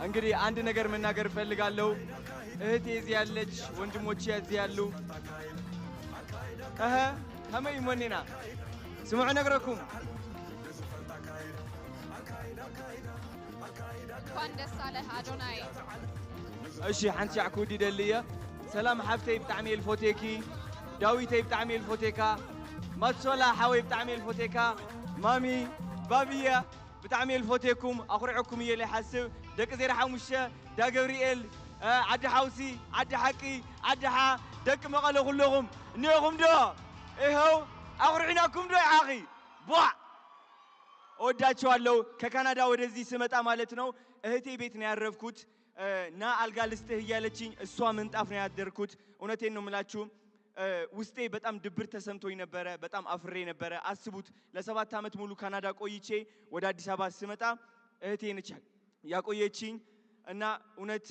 እንግዲህ አንድ ነገር መናገር ፈልጋለሁ እህቴ እዚህ ያለች ወንድሞቼ እዚህ ያሉ ከመይ ሞኔና ስሙዑ ነግረኩም እንኳን ደስ አለህ አዶናይ እሺ ሓንቲ ያዕኩዲ ደልየ ሰላም ሓፍተይ ብጣዕሚ ልፎቴኪ ዳዊተይ ብጣዕሚ ልፎቴካ ማትሶላ ሓወይ ብጣዕሚ ልፎቴካ ማሚ ባብያ بتعمل الفوتيكم أخرعكم يلي حسب دك زير حمشة دا جبريل عد حوسي عد حكي عد ح دك مقالة كلهم نيهم دا إيه هو أخرعناكم دا يا أخي بوا وداتشوا لو ككندا ودزي سمت أمالتنا هتي بيتنا يعرفكوت نا الجالسته يالتين السوا من تفني عدركوت ونتين نملاتشو ውስጤ በጣም ድብር ተሰምቶኝ ነበር በጣም አፍሬ ነበር አስቡት ለ7 አመት ሙሉ ካናዳ ቆይቼ ወደ አዲስ አበባ ስመጣ እህቴ ነች ያቆየችኝ እና እውነት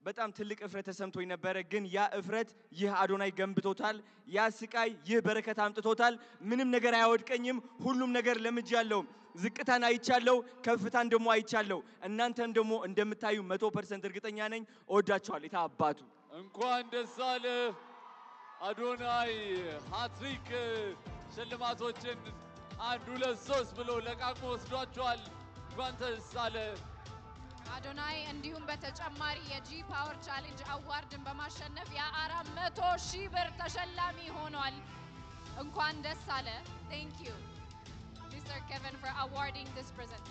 በጣም ትልቅ እፍረት ተሰምቶኝ ነበር ግን ያ እፍረት ይህ አዶናይ ገንብቶታል ያ ስቃይ ይህ በረከት አምጥቶታል ምንም ነገር አያወድቀኝም ሁሉም ነገር ለምጃለሁ ዝቅታን አይቻለሁ ከፍታን ደሞ አይቻለሁ እናንተም ደሞ እንደምታዩ 100% እርግጠኛ ነኝ እወዳችኋለሁ ይታባቱ እንኳን ደስ አለ አዶናይ ሃትሪክ ሽልማቶችን 1 2 3 ብሎ ለቃቅሞ ወስዷቸዋል እንኳን ደስ አለ አዶናይ እንዲሁም በተጨማሪ የጂ ፓወር ቻሌንጅ አዋርድን በማሸነፍ የ400,000 ብር ተሸላሚ ሆኗል እንኳን ደስ አለ thank you Mr. Kevin for awarding this present